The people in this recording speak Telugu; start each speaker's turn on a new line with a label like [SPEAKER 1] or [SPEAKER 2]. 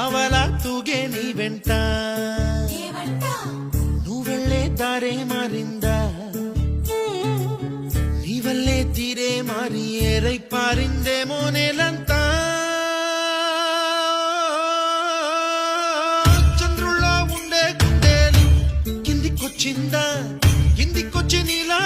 [SPEAKER 1] అవలా తూగే నీ వెంట నువ్వెళ్ళే దారే మారిందా నీ వల్లే తీరే మారి ఏరై పారిందేమో నేలంతా చంద్రుల్లో ఉండే గుండెలు కిందికొచ్చిందా కిందికొచ్చి నీలా